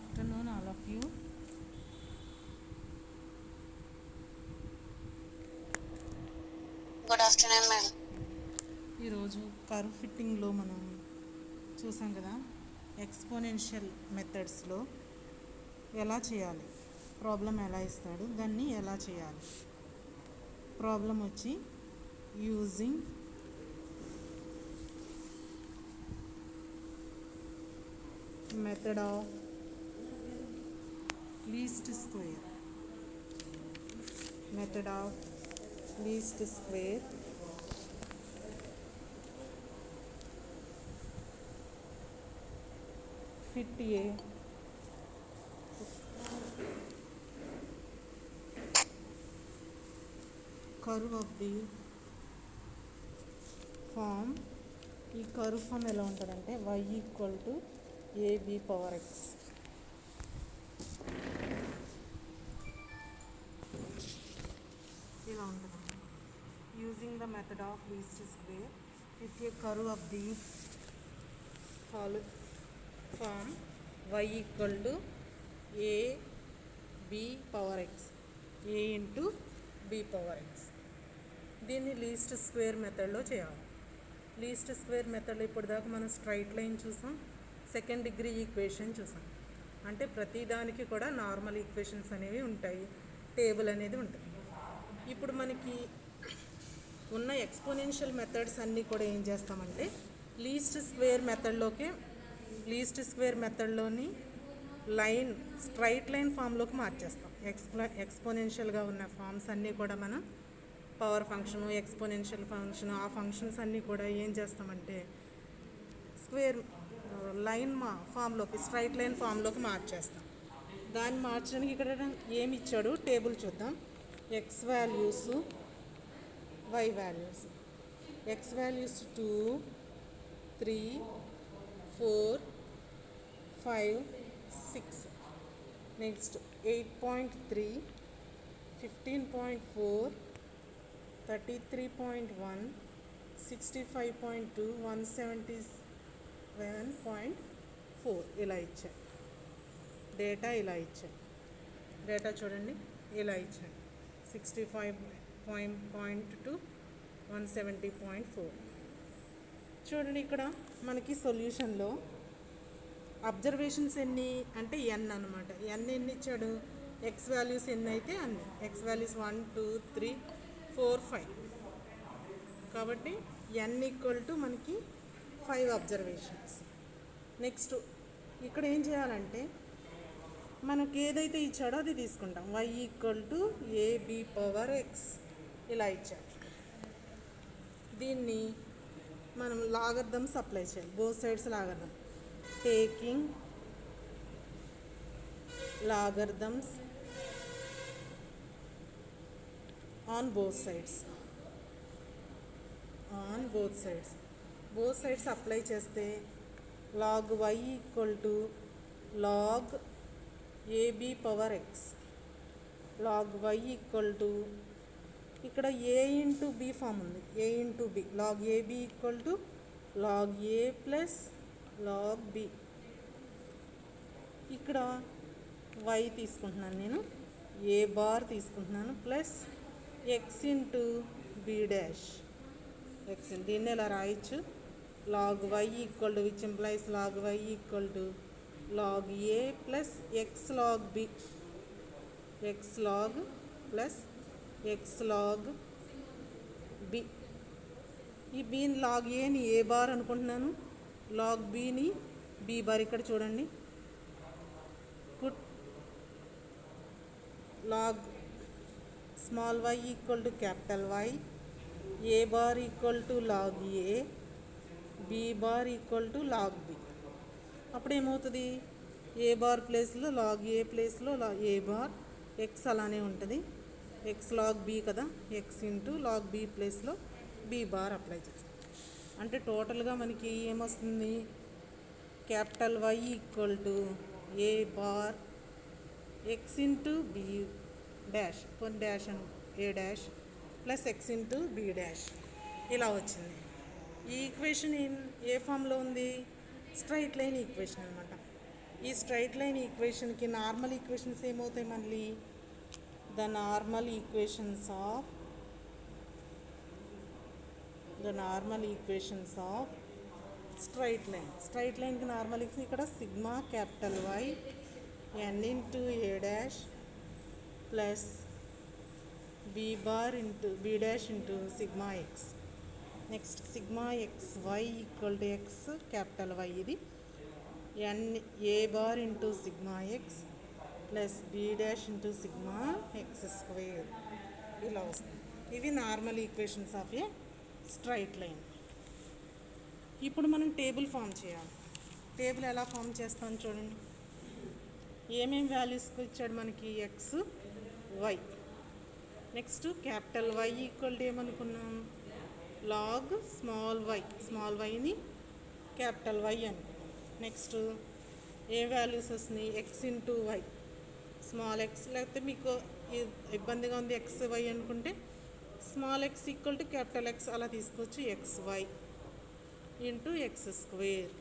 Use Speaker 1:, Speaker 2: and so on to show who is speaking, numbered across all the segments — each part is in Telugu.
Speaker 1: afternoon, all of you.
Speaker 2: Good afternoon madam.
Speaker 1: ఈరోజు కర్వ్ ఫిట్టింగ్లో మనం చూసాం కదా, ఎక్స్పోనెన్షియల్ మెథడ్స్లో ఎలా చేయాలి, ప్రాబ్లం ఎలా ఇస్తాడు, దాన్ని ఎలా చేయాలి. ప్రాబ్లం వచ్చి using method of least square. Method of least square fit a curve of the form. ఈ కర్వ్ ఫామ్ ఎలా ఉంటుందంటే y equal to ab power x. ఇలా ఉంటుంది. Using the method of least square with a curve of the form y equal to ab power x, a into b power x. దీన్ని లీస్ట్ స్క్వేర్ మెథడ్లో చేయాలి. లీస్ట్ స్క్వేర్ మెథడ్లో ఇప్పటిదాకా మనం స్ట్రైట్ లైన్ చూసాం, సెకండ్ డిగ్రీ ఈక్వేషన్ చూసాం. అంటే ప్రతిదానికి కూడా నార్మల్ ఈక్వేషన్స్ అనేవి ఉంటాయి, టేబుల్ అనేది ఉంటుంది. ఇప్పుడు మనకి ఉన్న ఎక్స్పోనెన్షియల్ మెథడ్స్ అన్నీ కూడా ఏం చేస్తామంటే లీస్ట్ స్క్వేర్ మెథడ్లోని లైన్ స్ట్రైట్ లైన్ ఫామ్లోకి మార్చేస్తాం. ఎక్స్పోనెన్షియల్గా ఉన్న ఫామ్స్ అన్నీ కూడా మనం పవర్ ఫంక్షను, ఎక్స్పోనెన్షియల్ ఫంక్షన్, ఆ ఫంక్షన్స్ అన్నీ కూడా ఏం చేస్తామంటే స్క్వేర్ లైన్ ఫామ్లోకి, స్ట్రైట్ లైన్ ఫామ్లోకి మార్చేస్తాం. దాన్ని మార్చడానికి ఇక్కడ ఏమి ఇచ్చాడు టేబుల్ చూద్దాం. X values, why values. X values 2, 3, 4, 5, 6. Next 8.3, 15.4, 33.1, 65.2, 177.4 ఇలా ఇచ్చాయి. డేటా ఇలా ఇచ్చాయి. డేటా చూడండి ఇలా ఇచ్చాయి. 65.2, 170.4. చూడండి ఇక్కడ మనకి సొల్యూషన్లో అబ్జర్వేషన్స్ ఎన్ని అంటే n అనమాట. n ఎన్ని ఇచ్చాడు, ఎక్స్ వాల్యూస్ ఎన్ని అయితే అన్ని. X values 1, 2, 3, 4, 5. కాబట్టి n ఈక్వల్ టు మనకి 5 అబ్జర్వేషన్స్. నెక్స్ట్ ఇక్కడ ఏం చేయాలంటే మనకి ఏదైతే ఇచ్చాడో అది తీసుకుంటాం. y equal to ab power x ఇలా ఇచ్చాడు. దీన్ని మనం లాగర్థమ్స్ అప్లై చేయాలి, both sides logarithm. Taking logarithms on both sides. Both sides apply చేస్తే log y equal to log ab power x. log y equal to ఇక్కడ a ఇంటూ b ఫామ్ ఉంది, a into b. log ab equal to log a plus log b. ఇక్కడ y తీసుకుంటున్నాను నేను, a బార్ తీసుకుంటున్నాను, plus X into B dash. X దీన్ని ఇలా రాయొచ్చు. Log why equal to which implies log why equal to log A plus X log B. X log plus X log B. ఈ బీని లాగ్ ఏని ఏ బార్ అనుకుంటున్నాను, లాగ్ బిని బి బార్. ఇక్కడ చూడండి, put log small y equal to capital Y, A bar equal to log A, B bar equal to log B. అప్పుడు ఏమవుతుంది, ఏ బార్ ప్లేస్లో లాగ్ ఏ ప్లేస్లో ఏ బార్, ఎక్స్ అలానే ఉంటుంది, ఎక్స్ లాగ్ బి కదా, ఎక్స్ ఇంటూ లాగ్ బి ప్లేస్లో బి బార్ అప్లై చేస్తాం. అంటే టోటల్గా మనకి ఏమొస్తుంది, capital Y equal to a bar x into B dash, కొన్ని డాష్ అని, a dash plus X into B dash ఇలా వచ్చింది. ఈ ఈక్వేషన్ ఏ ఫామ్లో ఉంది, స్ట్రైట్ లైన్ ఈక్వేషన్ అనమాట. ఈ స్ట్రైట్ లైన్ ఈక్వేషన్కి నార్మల్ ఈక్వేషన్స్ ఏమవుతాయి మళ్ళీ? The normal equations of straight లైన్కి నార్మల్ ఈక్వేషన్ ఇక్కడ sigma capital y n into a dash plus B dash into sigma x. Next sigma X why equal to x capital y, ఇది n a bar into sigma X plus B dash into sigma X square ఇలా వస్తుంది. ఇవి normal equations of a straight line. ఇప్పుడు మనం టేబుల్ ఫామ్ చేయాలి. టేబుల్ ఎలా ఫామ్ చేస్తాం చూడండి. ఏమేమి వాల్యూస్కి ఇచ్చాడు మనకి? X y. Next capital why equal to ఏమనుకున్నాం? లాగ్ స్మాల్ వైని క్యాపిటల్ వై అనుకున్నాం. నెక్స్ట్ ఏ వాల్యూస్ వస్తున్నాయి? X into y small x, లేకపోతే మీకు ఇబ్బందిగా ఉంది ఎక్స్ వై అనుకుంటే small X equal to capital x అలా తీసుకోవచ్చు. X y into x square.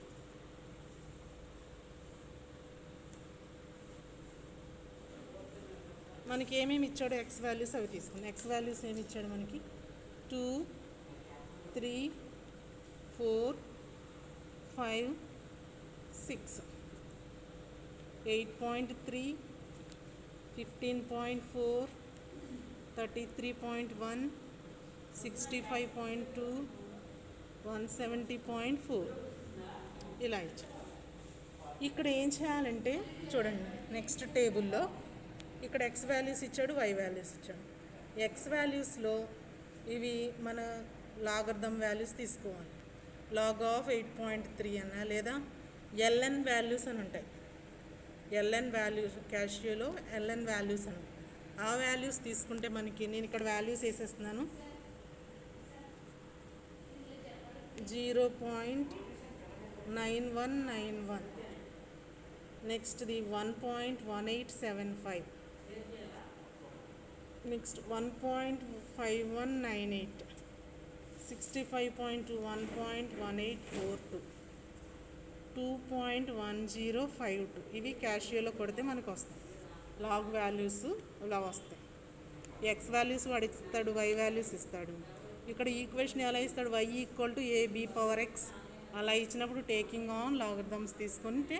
Speaker 1: మనకి ఏమేమి ఇచ్చాడో ఎక్స్ వాల్యూస్ అవి తీసుకుందాం. ఎక్స్ వాల్యూస్ ఏమి ఇచ్చాడు మనకి? 2, 3, 4, 5, 6, 8.3, 15.4, 33.1, 65.2, 170.4 ఇలా ఇచ్చాడు. ఇక్కడ ఏం చేయాలంటే చూడండి, నెక్స్ట్ టేబుల్లో ఇక్కడ ఎక్స్ వాల్యూస్ ఇచ్చాడు, వై వాల్యూస్ ఇచ్చాడు. ఎక్స్ వాల్యూస్లో ఇవి మన లాగర్థం వాల్యూస్ తీసుకోవాలి. లాగ్ ఆఫ్ 8.3 అన్న లేదా ఎల్ఎన్ వాల్యూస్ అని ఉంటాయి. ఎల్ఎన్ వాల్యూస్ క్యాషియోలో ఎల్ఎన్ వాల్యూస్ అని ఆ వాల్యూస్ తీసుకుంటే మనకి, నేను ఇక్కడ వాల్యూస్ వేసేస్తున్నాను, 0.9191, నెక్స్ట్ది 1.1875, నెక్స్ట్ 1.5198, 65.2, 1.1842, 2.1052 ఇవి క్యాషియోలో కొడితే మనకు వస్తాయి. లాగ్ వాల్యూస్ ఇలా వస్తాయి. ఎక్స్ వాల్యూస్ వాడు ఇస్తాడు, వై వాల్యూస్ ఇస్తాడు. ఇక్కడ ఈక్వేషన్ ఎలా ఇస్తాడు? Y equal to AB power X అలా ఇచ్చినప్పుడు టేకింగ్ ఆన్ లాగర్థమ్స్ తీసుకుంటే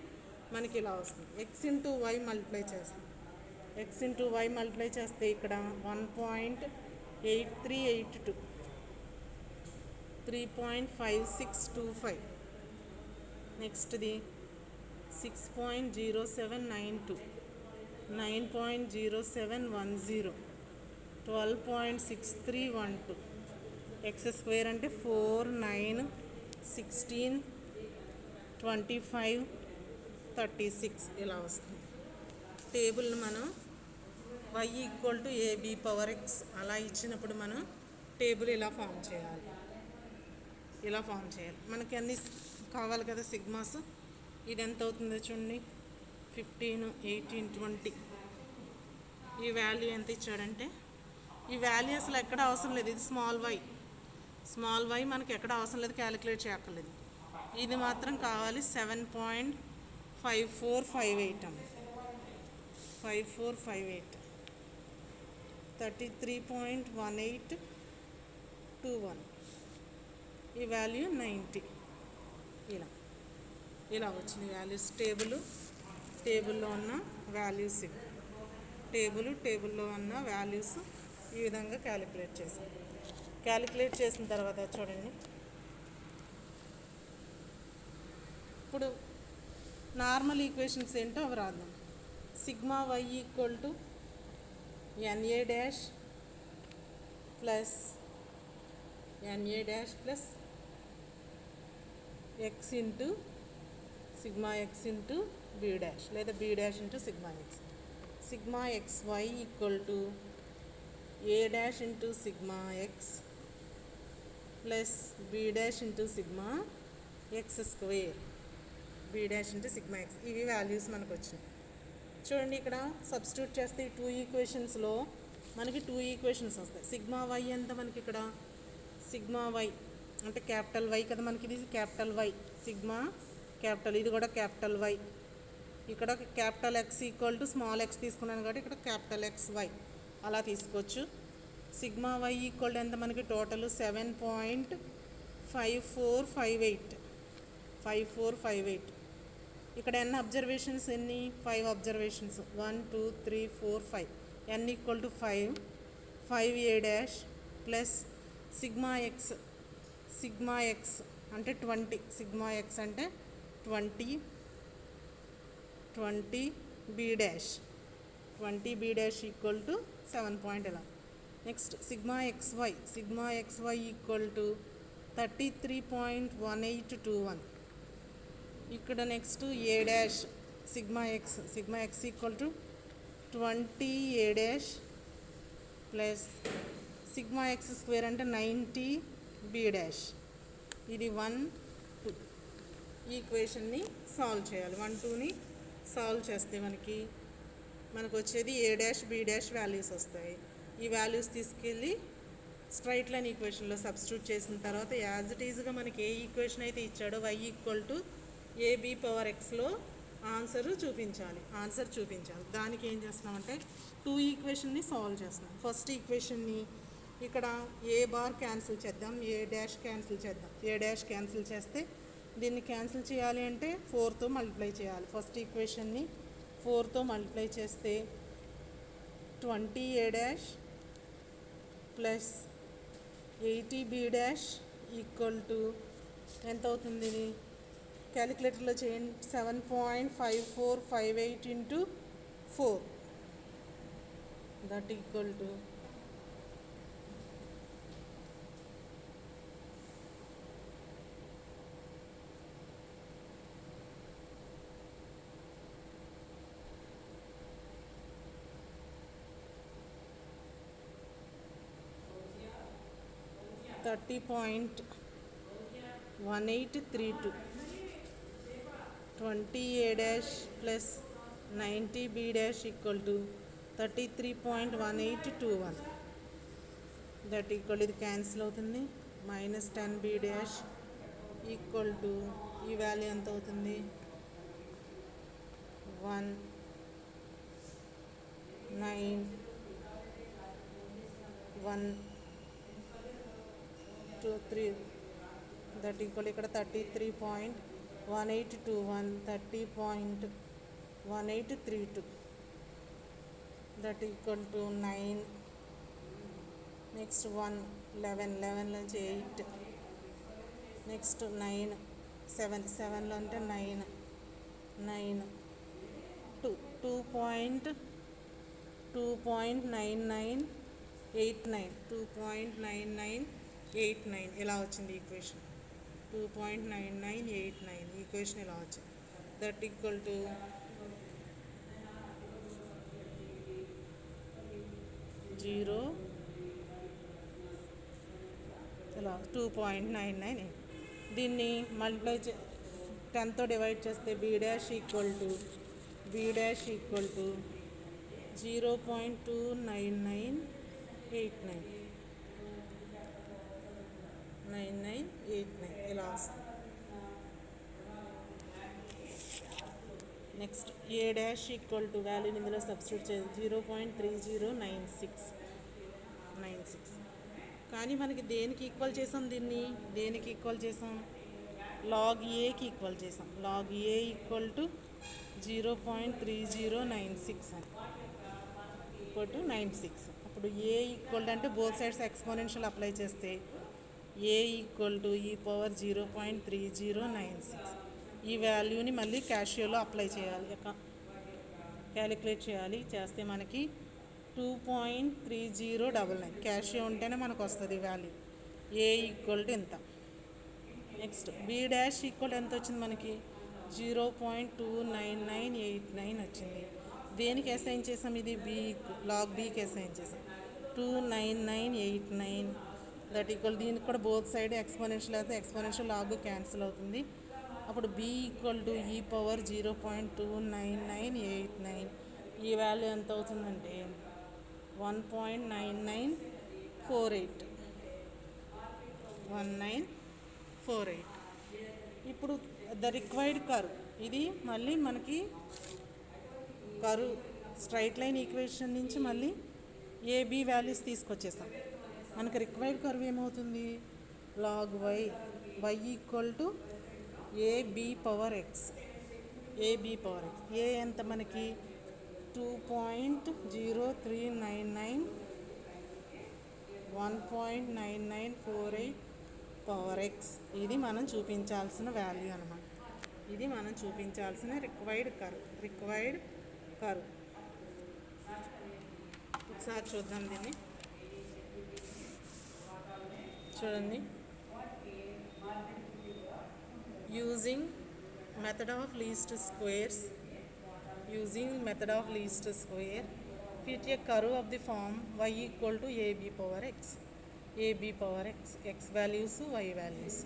Speaker 1: మనకి ఇలా వస్తుంది. ఎక్స్ ఇంటూ వై మల్టిప్లై చేస్తాం. ఎక్స్ ఇంటూ వై మల్టిప్లై చేస్తే ఇక్కడ 1.8382, 3.5625, నెక్స్ట్ది 6.0792, 9.0710, 12.6312, ఎక్స్ స్క్వేర్ అంటే 4, 9, 16, 25, 36 ఇలా వస్తుంది. టేబుల్ని మనం why equal to AB power X అలా ఇచ్చినప్పుడు మనం టేబుల్ ఇలా ఫామ్ చేయాలి. మనకి అన్ని కావాలి కదా సిగ్మాస్. ఇది ఎంత అవుతుందో చూడండి, 15, 18, 20. ఈ వాల్యూ ఎంత ఇచ్చాడంటే, ఈ వాల్యూ అసలు ఎక్కడ అవసరం లేదు. ఇది స్మాల్ వై మనకి ఎక్కడ అవసరం లేదు, క్యాలిక్యులేట్ చేయక్కర్లేదు. ఇది మాత్రం కావాలి. 7.5458 అమ్మ, 5458, 33.1821, ఈ వాల్యూ 90. ఇలా వచ్చింది వాల్యూస్. టేబుల్లో ఉన్న వాల్యూస్ ఇవి. టేబుల్లో ఉన్న వాల్యూస్ ఈ విధంగా క్యాలిక్యులేట్ చేసిన తర్వాత చూడండి, ఇప్పుడు నార్మల్ ఈక్వేషన్స్ ఏంటో అవి రాద్దాం. Sigma y equal to n a dash plus X into sigma x into B dash లేదా b dash into sigma x. Sigma X why equal to a dash into sigma X plus B dash into sigma X square, b dash into sigma x. ఇవి వాల్యూస్ మనకు వచ్చినాయి. చూడండి, ఇక్కడ సబ్స్టిట్యూట్ చేస్తే ఈ 2 ఈక్వేషన్స్లో మనకి 2 ఈక్వేషన్స్ వస్తాయి. సిగ్మా వై ఎంత మనకి ఇక్కడ? సిగ్మా వై అంటే క్యాపిటల్ వై కదా మనకి, ఇది క్యాపిటల్ వై, సిగ్మా క్యాపిటల్, ఇది కూడా క్యాపిటల్ వై ఇక్కడ capital X equal to small X తీసుకున్నాను కాబట్టి ఇక్కడ క్యాపిటల్ ఎక్స్ వై అలా తీసుకోవచ్చు. సిగ్మా వై ఈక్వల్ టు ఎంత మనకి టోటల్ 7.5458. ఇక్కడ ఎన్ని అబ్జర్వేషన్స్, ఎన్ని 5 observations, 1 2 3 4 5. n equal to 5 a dash plus sigma X అంటే 20, సిగ్మా ఎక్స్ అంటే 20 B dash equal to 7.11. Next sigma X why equal to 33.1821. ఇక్కడ next A dash sigma X equal to 20 A dash plus sigma X square అంటే 90 బి డాష్. ఇది 1 2 ఈ ఈక్వేషన్ని సాల్వ్ చేయాలి. 1 2ని సాల్వ్ చేస్తే మనకు వచ్చేది ఏ డాష్ బి డాష్ వాల్యూస్ వస్తాయి. ఈ వాల్యూస్ తీసుకెళ్ళి స్ట్రైట్ లైన్ ఈక్వేషన్లో సబ్స్టిట్యూట్ చేసిన తర్వాత యాజ్ ఇట్ ఈజ్గా మనకి ఏ ఈక్వేషన్ అయితే ఇచ్చాడో y equal to AB power ఎక్స్లో ఆన్సర్ చూపించాలి. దానికి ఏం చేస్తున్నామంటే 2 ఈక్వేషన్ని సాల్వ్ చేస్తున్నాం. ఫస్ట్ ఈక్వేషన్ని ఇక్కడ ఏ బార్ క్యాన్సిల్ చేద్దాం, ఏ డాష్ క్యాన్సిల్ చేద్దాం. ఏ డాష్ క్యాన్సిల్ చేస్తే దీన్ని క్యాన్సిల్ చేయాలి అంటే 4తో మల్టిప్లై చేయాలి. ఫస్ట్ ఈక్వేషన్ని 4తో మల్టిప్లై చేస్తే 20 ఏ dash plus 80 b dash equal to ఎంత అవుతుంది? ఇది క్యాలిక్యులేటర్లో చేయండి. 7.5458 into 4 that equal to 30.1832. 20 a dash plus 90 b dash equal to 33.1821. That equal ఇది క్యాన్సిల్ అవుతుంది. -10 b dash ఈక్వల్ టు ఈ వాల్యూ ఎంత అవుతుంది? 1 9 1 2 3 దట్ ఈక్వల్ ఇక్కడ 33.1821 30.1832 దట్ ఈక్వల్ టు 9. నెక్స్ట్ 1 11 నుంచి 8. నెక్స్ట్ 9 7లో అంటే 9 2.9989 ఇలా వచ్చింది ఈక్వేషన్. 2.9989 ఈక్వేషన్ ఇలా వచ్చింది. దట్ ఈక్వల్ టు 0 ఇలా 2.99. దీన్ని మల్టిప్లై 10తో డివైడ్ చేస్తే బి డాష్ ఈక్వల్ టు 0.299989 ఇలా వస్తుంది. Next A dash equal to వాల్యూని ఇందులో సబ్స్టిట్యూట్ చేయాలి. 0.3096. కానీ మనకి దేనికి ఈక్వల్ చేసాం? దేనికి ఈక్వల్ చేసాం? లాగ్ ఏకి ఈక్వల్ చేసాం. లాగ్ ఏ ఈక్వల్ టు 0.3096 అని ఈక్వల్ టు 96. అప్పుడు ఏ ఈక్వల్ టు అంటే బోత్ సైడ్స్ ఎక్స్పోనెన్షియల్ అప్లై చేస్తే ఏ ఈక్వల్ టు ఈ పవర్ 0.3096. ఈ వాల్యూని మళ్ళీ క్యాషియోలో అప్లై చేయాలి, క్యాలిక్యులేట్ చేయాలి. చేస్తే మనకి 2.3099 క్యాషియో ఉంటేనే మనకు వస్తుంది వాల్యూ. ఏ ఈక్వల్ టు ఎంత. నెక్స్ట్ బి డాష్ ఈక్వల్ ఎంత వచ్చింది మనకి? 0.29989 వచ్చింది. దేనికి అసైన్ చేసాం? ఇది లాగ్ బీకి అసైన్ చేసాం. 29989 దట్ ఈక్వల్. దీనికి కూడా బోత్ సైడ్ ఎక్స్పోనెన్షియల్ అయితే ఎక్స్పోనెన్షియల్ లాగ్ క్యాన్సిల్ అవుతుంది. అప్పుడు B equal to e power 0.29989. ఈ వాల్యూ ఎంత అవుతుందంటే 1948. ఇప్పుడు ద రిక్వైర్డ్ కర్వ్ ఇది మళ్ళీ మనకి కర్వ్ స్ట్రైట్ లైన్ ఈక్వేషన్ నుంచి మళ్ళీ ఏబి వాల్యూస్ తీసుకొచ్చేసాం. మనకు రిక్వైర్డ్ కర్వ్ ఏమవుతుంది, log why equal to a b power x. A ఎంత మనకి 2.0399 1.9948 పవర్ ఎక్స్. ఇది మనం చూపించాల్సిన వాల్యూ అనమాట. ఇది మనం చూపించాల్సిన రిక్వైర్డ్ కర్వ్. ఒకసారి చూద్దాం దీన్ని. చూడండి, using method of least squares fit a curve of the form y equal to ab power x, x values, y values.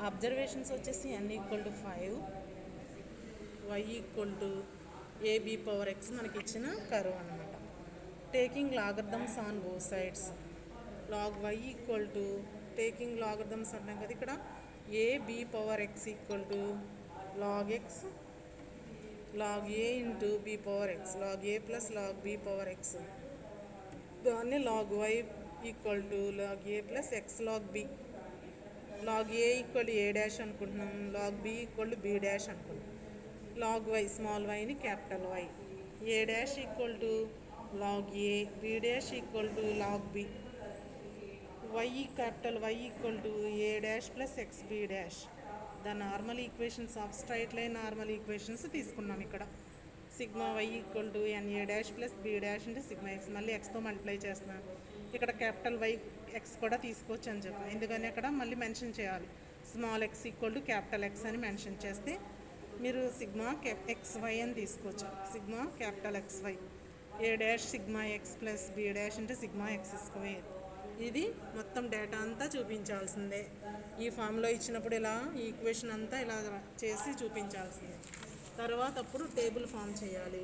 Speaker 1: Observations వచ్చేసి n equal to 5, y equal to ab power x మనకి ఇచ్చిన కర్వ్ అనమాట. Taking logarithms on both sides, log y equal to taking logarithms అంటాం కదా ఇక్కడ, ab power x equal to log x log a into b power x, log a plus log b power x. దాన్ని log y equal to log a plus x log b. log a equal to a dash అనుకుంటున్నాం, log b equal to b dash అనుకుంటున్నాం. log y స్మాల్ వైని capital y, a dash equal to log a, b dash equal to log b. Capital y equal to a dash ప్లస్ x b dash. The normal equations of straight line normal equations తీసుకున్నాం ఇక్కడ. Sigma y equal to n a dash plus B dash అంటే సిగ్మా ఎక్స్, మళ్ళీ ఎక్స్తో మల్టిప్లై చేస్తున్నాం. ఇక్కడ క్యాపిటల్ వై ఎక్స్ కూడా తీసుకోవచ్చు అని చెప్పాం, ఎందుకని అక్కడ మళ్ళీ మెన్షన్ చేయాలి. Small X equal to capital X అని మెన్షన్ చేస్తే మీరు సిగ్మా ఎక్స్ వై అని తీసుకోవచ్చు. Sigma capital X Y, A dash sigma X plus B dash అంటే సిగ్మా ఎక్స్ స్క్వేర్. ఇది మొత్తం డేటా అంతా చూపించాల్సిందే. ఈ ఫామ్లో ఇచ్చినప్పుడు ఇలా ఈ ఈక్వేషన్ అంతా ఇలా చేసి చూపించాల్సిందే. తర్వాత అప్పుడు టేబుల్ ఫామ్ చేయాలి.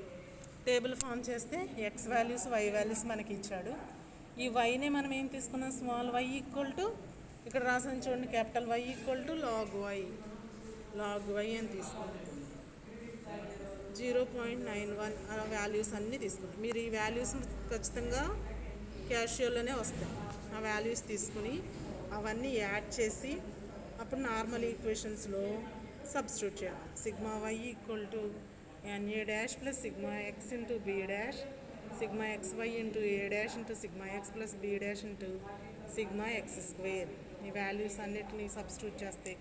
Speaker 1: టేబుల్ ఫామ్ చేస్తే ఎక్స్ వాల్యూస్ వై వాల్యూస్ మనకి ఇచ్చాడు. ఈ వైనే మనం ఏం తీసుకున్నాం, స్మాల్ వై ఈక్వల్ టు ఇక్కడ రాసాను చూడండి, capital why equal to log Y అని తీసుకున్నాం. 0.91 ఆ వాల్యూస్ అన్నీ తీసుకున్నాం. మీరు ఈ వాల్యూస్ ఖచ్చితంగా క్యాషియోలోనే వస్తాయి. ఆ వాల్యూస్ తీసుకుని అవన్నీ యాడ్ చేసి అప్పుడు నార్మల్ ఈక్వేషన్స్లో సబ్స్టిట్యూట్ చేయాలి. Sigma y equal to n a dash plus sigma x into B dash, sigma X y into a dash into sigma X plus B dash into sigma X square. ఈ వాల్యూస్ అన్నిటిని సబ్స్టిట్యూట్ చేస్తే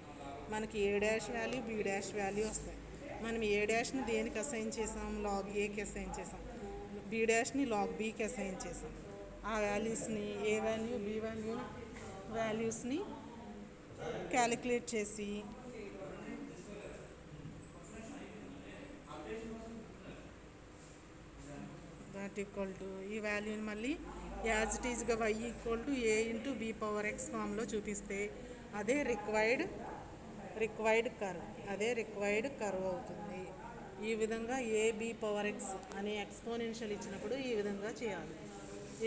Speaker 1: మనకి a dash value b dash value వస్తాయి. మనం ఏ డాష్ని దేనికి అసైన్ చేసాం, లాగ్ ఏకి అసైన్ చేసాం, బి డాష్ని లాగ్ బికి అసైన్ చేసాం. ఆ వాల్యూస్ని ఏ వాల్యూ బి వాల్యూస్ని క్యాలిక్యులేట్ చేసి దట్ ఈక్వల్ టు ఈ వాల్యూని మళ్ళీ యాజ్ ఇట్ ఈజ్గా y equal to A into B power x ఫామ్లో చూపిస్తే అదే రిక్వైర్డ్ కర్వ్ అవుతుంది. ఈ విధంగా ఏబి పవర్ ఎక్స్ అనే ఎక్స్పోనెన్షియల్ ఇచ్చినప్పుడు ఈ విధంగా చేయాలి.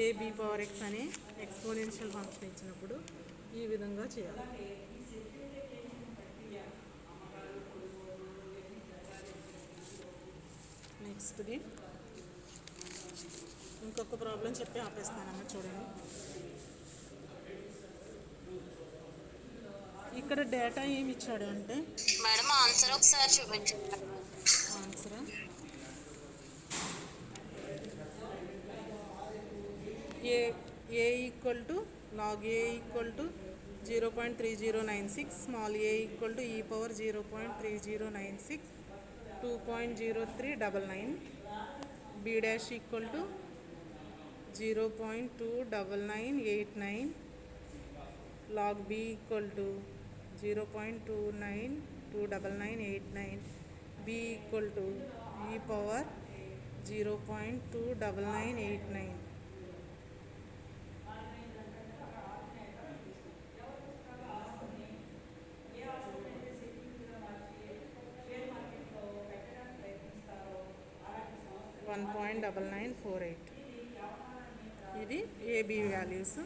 Speaker 1: ఏబి పవర్ ఎక్స్ అనే ఎక్స్పోనెన్షియల్ ఫంక్షన్ ఇచ్చినప్పుడు ఈ విధంగా చేయాలి. నెక్స్ట్ది ఇంకొక ప్రాబ్లం చెప్పి ఆపేస్తానమ్మా. చూడండి, ఇక్కడ డేటా ఏమి ఇచ్చాడు అంటే
Speaker 2: మేడం ఆన్సర్ ఒకసారి చూపించండి.
Speaker 1: Answer a equal to log a equal to 0.3096, small a equal to e power 0.3096 2.0399, b dash equal to 0.29989, log b equal to 0.29989, b equal to e power 0.29989. $1.9948. ఇది ఏబి వాల్యూస్.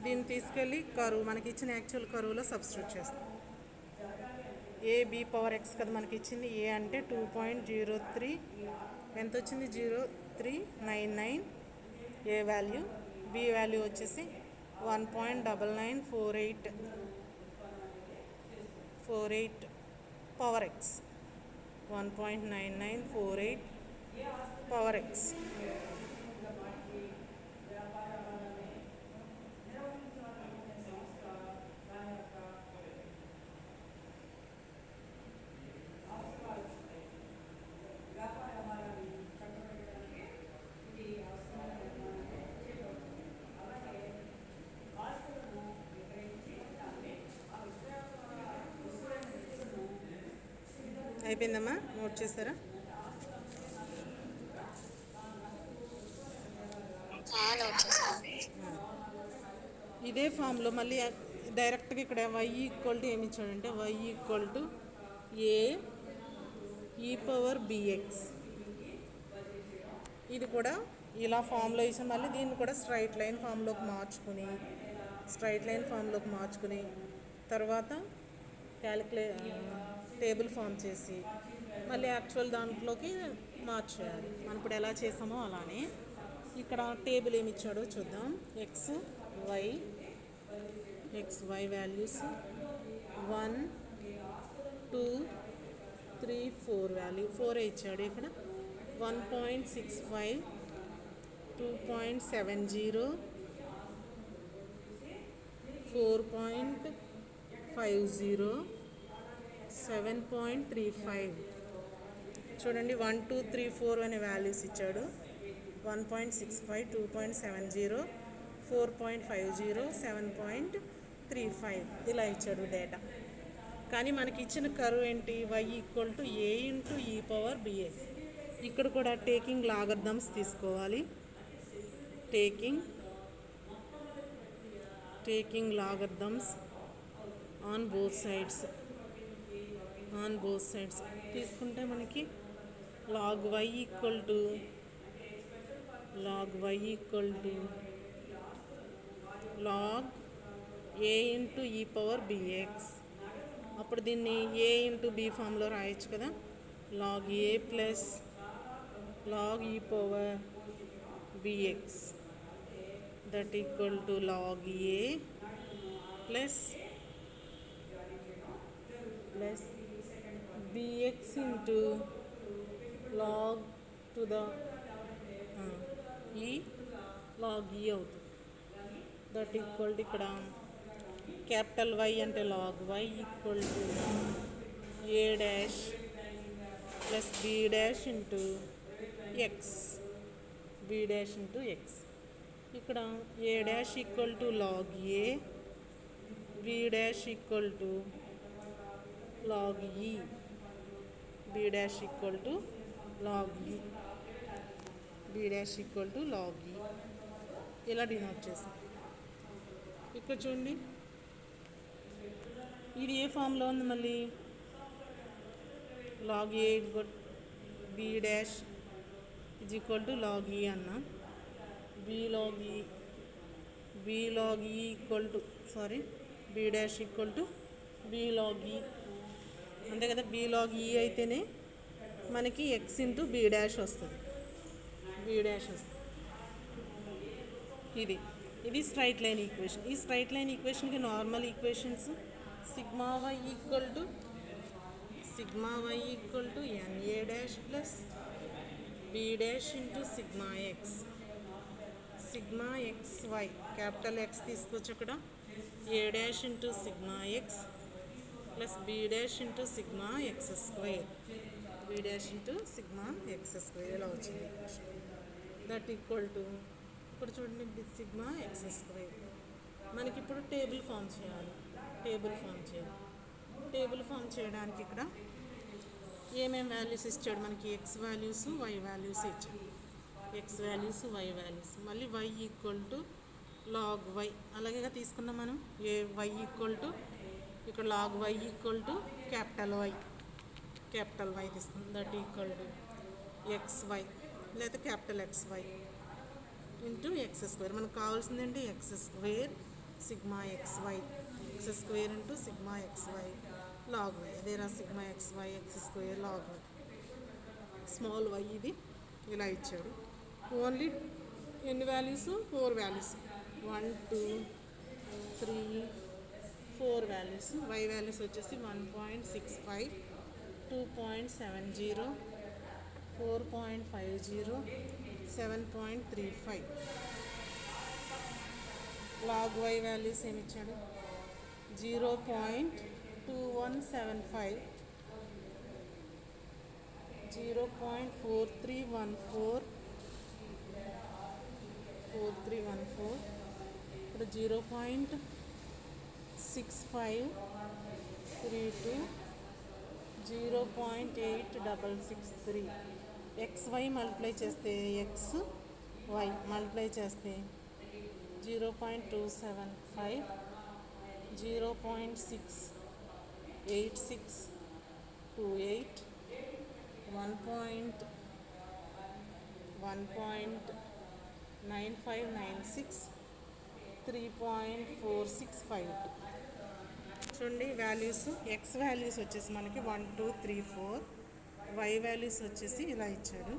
Speaker 1: దీన్ని తీసుకెళ్ళి కరువు మనకి ఇచ్చిన యాక్చువల్ కరువులో సబ్స్టిట్యూట్ చేస్తాం. ఏ బి పవర్ ఎక్స్ కదా మనకి ఇచ్చింది. ఏ అంటే 2.03 ఎంత వచ్చింది 0399 ఏ వాల్యూ. బి వాల్యూ వచ్చేసి 1.9948 పవర్ ఎక్స్. 1.9948 power x. అయిపోయిందమ్మా, నోట్ చేస్తారా?
Speaker 2: నోట్ చేస్తాను.
Speaker 1: ఇదే ఫామ్లో మళ్ళీ డైరెక్ట్గా ఇక్కడ వై ఈక్వల్ టు ఏమి ఇచ్చాడంటే వై ఈక్వల్ టు ఏ ఈ పవర్ బిఎక్స్. ఇది కూడా ఇలా ఫామ్లో ఇచ్చాం. మళ్ళీ దీన్ని కూడా స్ట్రైట్ లైన్ ఫామ్లోకి మార్చుకుని తర్వాత టేబుల్ ఫామ్ చేసి మళ్ళీ యాక్చువల్ దాంట్లోకి మార్చేయాలి. మనం ఇప్పుడు ఎలా చేసామో అలానే ఇక్కడ టేబుల్ ఏమి ఇచ్చాడో చూద్దాం. ఎక్స్ వై వాల్యూస్ 1 2 3 4 వాల్యూ 4 ఇచ్చాడు. ఇక్కడ 1.65 2.70 4.50 7.35. చూడండి 1 2 3 4 అనే వాల్యూస్ ఇచ్చాడు. 1.65 2.70 4.50 7.35 ఇలా ఇచ్చాడు డేటా. కానీ మనకి ఇచ్చిన కర్వ్ ఏంటి? Y equal to A into e power B X. ఇక్కడ కూడా టేకింగ్ లాగర్థమ్స్ తీసుకోవాలి. Taking logarithms on both sides తీసుకుంటే మనకి log why equal to log A into e power B X. అప్పుడు దీన్ని ఏ ఇంటూ బి ఫామ్లో రాయొచ్చు కదా. Log A plus log e power B X that equal to log A plus B X into log to the e log e అవుతుంది. దట్ ఈక్వల్ టు ఇక్కడ క్యాపిటల్ వై అంటే log why equal to a dash plus B dash into x. ఇక్కడ a dash equal to log A, B dash equal to log e, ఇలా డినోట్ చేస్తాం. ఇక్కడ చూడండి ఇది ఏ ఫామ్లో ఉంది. మళ్ళీ log A B dash is equal to log e అన్న. B dash equal to B log e అంతే కదా. బి లాగ్ ఈ అయితేనే మనకి ఎక్స్ ఇంటూ బి డాష్ వస్తుంది. ఇది స్ట్రైట్ లైన్ ఈక్వేషన్. ఈ స్ట్రైట్ లైన్ ఈక్వేషన్కి normal equations sigma y equal to n a dash plus B dash into sigma X y. Capital x తీసుకోవచ్చు అక్కడ. A dash into sigma X plus B dash into sigma X square. ఇలా వచ్చింది. దట్ ఈక్వల్ టు ఇప్పుడు చూడండి సిగ్మా ఎక్స్ స్క్వేర్. మనకి ఇప్పుడు టేబుల్ ఫామ్ చేయడానికి ఇక్కడ ఏమేం వాల్యూస్ ఇచ్చాడు మనకి? ఎక్స్ వాల్యూస్ వై వాల్యూస్ ఇచ్చాడు. మళ్ళీ y equal to log y అలాగే తీసుకున్నాం మనం. వై ఈక్వల్ టు ఇక్కడ log why equal to capital y తీసుకున్నాం. That equal to x y లేదా capital X y into x square. మనకు కావాల్సింది ఏంటి? X square sigma X y. Into sigma X y log y. There are sigma xy x square log y. Small Y ఇది ఇలా ఇచ్చాడు. ఓన్లీ ఎన్ని values? 4 values. 1 2 3 4 values. Why values వచ్చేసి 1.65, 2.70, 4.50, 7.35. లాగ్ వై వాల్యూస్ ఏమి ఇచ్చాడు? 0.2175, 0.4314, ఇప్పుడు 0.6532, 0.8663. XY మల్టిప్లై చేస్తే ఎక్స్ వై మల్టిప్లై చేస్తే 0.275, 0.68628, 1.9596, 3.4652. చూడండి వాల్యూస్. ఎక్స్ వాల్యూస్ వచ్చేసి మనకి 1 2 3 4, వై వాల్యూస్ వచ్చేసి ఇలా ఇచ్చాడు.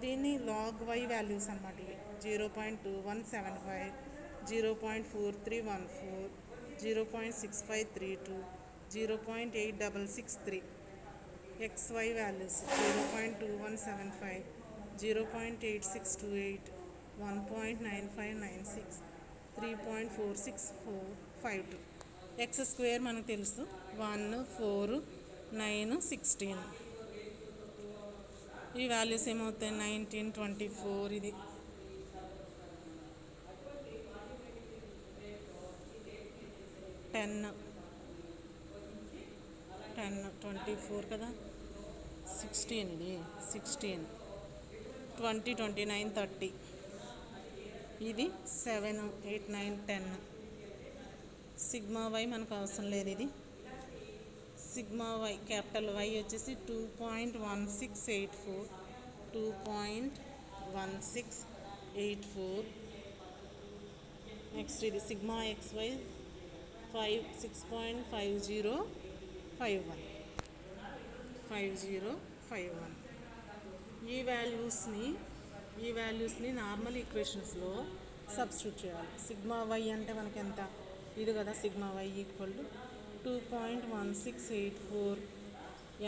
Speaker 1: దీన్ని లాగ్ వై వాల్యూస్ అన్నమాట. ఇవి 0.2175, 0.4314, 0.6532, 0.8663. XY values 0.2175, 0.8628, 1.9596, 3.4652. x స్క్వేర్ మనకు తెలుసు 1 4 9 16. ఈ వాల్యూస్ ఏమవుతాయి? 19 24. ఇది 10 24 కదా, 16. ఇది 16 20 29 30. ఇది 7 8 9 10. సిగ్మా వై మనకు అవసరం లేదు. ఇది సిగ్మా వై క్యాపిటల్ వై వచ్చేసి 2.1684, 2.1684. నెక్స్ట్ ఇది సిగ్మా ఎక్స్ వై 6.5051. ఈ వాల్యూస్ని నార్మల్ ఈక్వేషన్స్లో సబ్స్టిట్యూట్ చేయాలి. సిగ్మా వై అంటే మనకి ఎంత? ఇది కదా sigma y equal to 2.1684,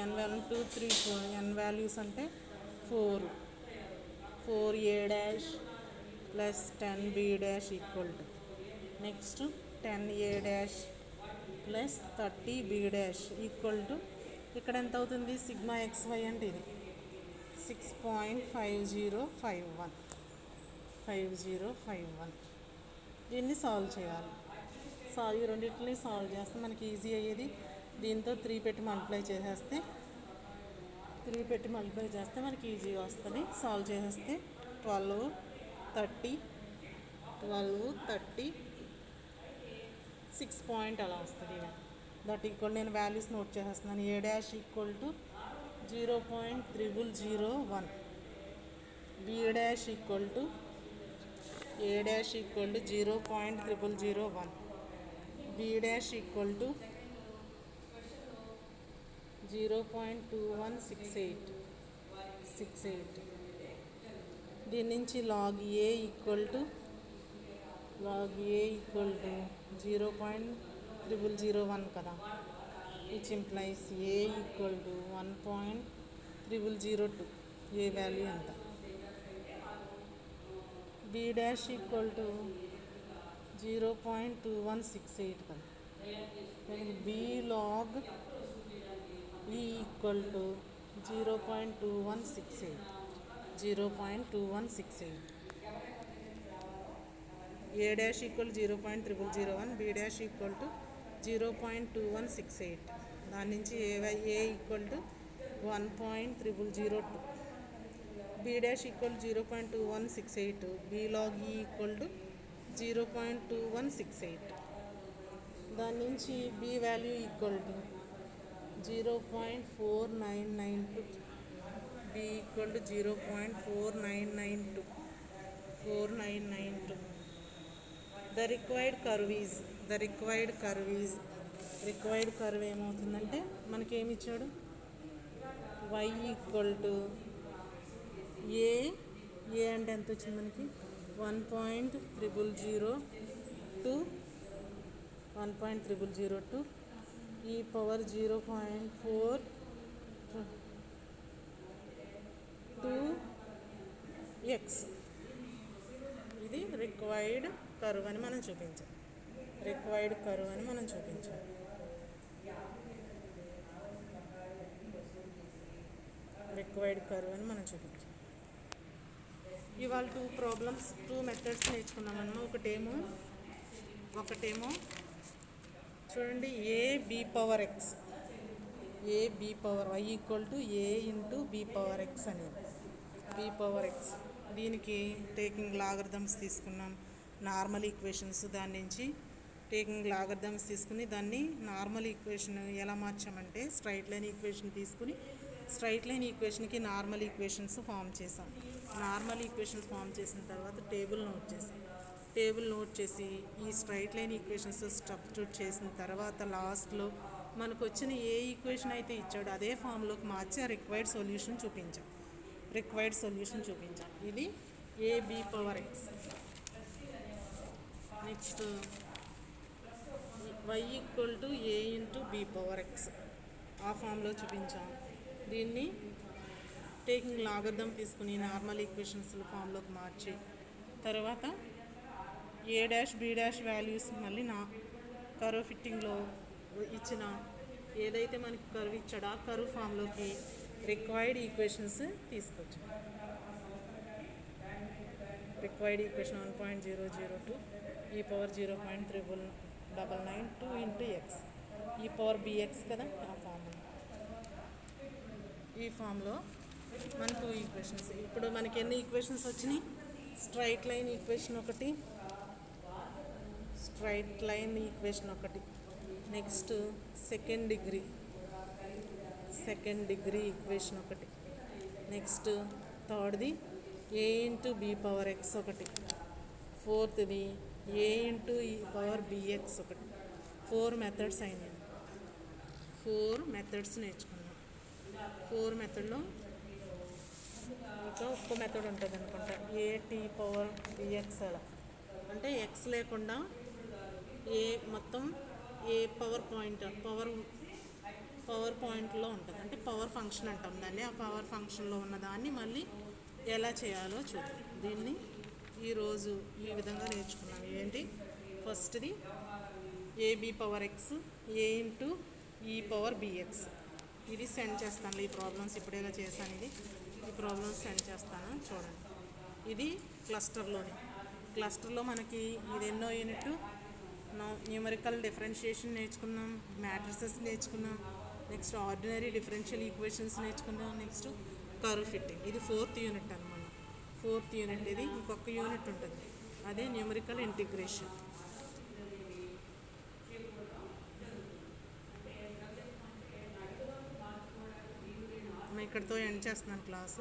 Speaker 1: n 1 2 3 4. n values అంటే 4a dash plus 10b dash equal to next 10a dash plus 30b dash equal to ఇక్కడ ఎంత అవుతుంది? సిగ్మా ఎక్స్ వై అంటే ఇది 6.5051. దీన్ని సాల్వ్ చేయాలి. ఈ రెండింటిని సాల్వ్ చేస్తే మనకి ఈజీ అయ్యేది. దీంతో 3 పెట్టి మల్టిప్లై చేసేస్తే మనకి ఈజీగా వస్తుంది. సాల్వ్ చేసేస్తే 12 30 6 పాయింట్ అలా వస్తుంది. దట్ ఈక్వల్ నేను వాల్యూస్ నోట్ చేసేస్తున్నాను. A dash equal to 0.001, b dash equal to 0.001, b dash equal to 0.2168. దీని నుంచి లాగ్ ఏ ఈక్వల్ టు 0.0001 కదా, which implies a equal to 1.0002. A value ఎంత? బి డాష్ ఈక్వల్ టు 0.2168 కదా, దానికి b log e equal to 0.2168. A dash equal 0.0001, b dash equal to 0.2168. దాని నుంచి a equal to 1.002, B dash equal 0.2168, B log e equal to 0.2168. దాని నుంచి B value equal to 0.4992, B equal to 0.4992. The required curve is required curve ఏమవుతుందంటే మనకేమి ఇచ్చాడు, y ఈక్వల్ టు ఏ అంటే ఎంత వచ్చింది మనకి 1.002 ఈ పవర్ 0.42x. ఇది రిక్వైర్డ్ కర్వ్ అని మనం చూపించాలి. రిక్వైర్డ్ కర్వ్ అని మనం చూపించాలి. రిక్వైర్డ్ కర్వ్ అని మనం చూపించాలి. ఇవాళ 2 మెథడ్స్ నేర్చుకున్నామన్నమాట. ఒకటేమో చూడండి, a B power x, a B power y equal to A into B power x అనేది. బి పవర్ ఎక్స్ దీనికి టేకింగ్ లాగరిథమ్స్ తీసుకున్నాం, నార్మల్ ఈక్వేషన్స్. దాని నుంచి టేకింగ్ లాగరిథమ్స్ తీసుకుని దాన్ని నార్మల్ ఈక్వేషన్ ఎలా మార్చామంటే స్ట్రైట్ లైన్ ఈక్వేషన్ తీసుకుని స్ట్రైట్ లైన్ ఈక్వేషన్కి నార్మల్ ఈక్వేషన్స్ ఫామ్ చేసాం. నార్మల్ ఈక్వేషన్స్ ఫామ్ చేసిన తర్వాత టేబుల్ నోట్ చేసి ఈ స్ట్రైట్ లైన్ ఈక్వేషన్స్ సబ్స్టిట్యూట్ చేసిన తర్వాత లాస్ట్లో మనకు వచ్చిన ఏ ఈక్వేషన్ అయితే ఇచ్చాడో అదే ఫామ్లోకి మార్చి ఆ రిక్వైర్డ్ సొల్యూషన్ చూపించాం. ఇది A B power X. Next Y equal to A into B power X ఆ ఫామ్లో చూపించాం. దీన్ని టేకింగ్ లాగరిథం తీసుకుని నార్మల్ ఈక్వేషన్స్ ఫామ్లోకి మార్చి తర్వాత A dash B dash values మళ్ళీ నా కర్వ్ ఫిట్టింగ్లో ఇచ్చిన ఏదైతే మనకి కర్వ్ ఇచ్చాడో ఆ కర్వ్ ఫామ్లోకి రిక్వైర్డ్ ఈక్వేషన్స్ తీసుకొచ్చాం. రిక్వైర్డ్ ఈక్వేషన్ 1.002 ఈ పవర్ 0.992 ఇంటూ ఎక్స్ ఈ పవర్ బిఎక్స్ కదా. ఈ ఫామ్లో మన 2 ఈక్వేషన్స్. ఇప్పుడు మనకి ఎన్ని ఈక్వేషన్స్ వచ్చినాయి? స్ట్రైట్ లైన్ ఈక్వేషన్ ఒకటి, నెక్స్ట్ సెకండ్ డిగ్రీ ఈక్వేషన్ ఒకటి, నెక్స్ట్ థర్డ్ది ఏ ఇంటూ బి పవర్ ఎక్స్ ఒకటి, ఫోర్త్ది ఏ ఇంటూ ఈ పవర్ బిఎక్స్ ఒకటి. 4 మెథడ్స్ అయినాయి. 4 మెథడ్స్ నేర్చుకున్నాం. 4 మెథడ్లో ఇంకా ఒక్క మెథడ్ ఉంటుంది అనుకుంటా, ఏటీ పవర్ బిఎక్స్. అలా అంటే ఎక్స్ లేకుండా ఏ మొత్తం ఏ పవర్ పాయింట్లో ఉంటుంది, అంటే పవర్ ఫంక్షన్ అంటాం దాన్ని. ఆ పవర్ ఫంక్షన్లో ఉన్నదాన్ని మళ్ళీ ఎలా చేయాలో చూద్దాం. దీన్ని ఈరోజు ఈ విధంగా నేర్చుకున్నాం. ఏంటి? ఫస్ట్ది ఏబి పవర్ ఎక్స్, ఏ ఇంటూ ఈ పవర్ బిఎక్స్. ఇది సెండ్ చేస్తాను. ఈ ప్రాబ్లమ్స్ ఇప్పుడు ఎలా చేశాను, ఈ ప్రాబ్లమ్స్ సెండ్ చేస్తాను చూడండి. ఇది క్లస్టర్లో మనకి ఇది ఎన్నో యూనిట్? న్యూమరికల్ డిఫరెన్షియేషన్ నేర్చుకున్నాం, మ్యాట్రిసెస్ నేర్చుకున్నాం, నెక్స్ట్ ఆర్డినరీ డిఫరెన్షియల్ ఈక్వేషన్స్ నేర్చుకున్నాం, నెక్స్ట్ కర్వ్ ఫిట్టింగ్. ఇది 4th యూనిట్ అనమాట. 4th unit. ఇది ఇంకొక యూనిట్ ఉంటుంది, అదే న్యూమరికల్ ఇంటిగ్రేషన్. ఇక్కడితో ఎండ్ చేస్తున్నాను క్లాసు.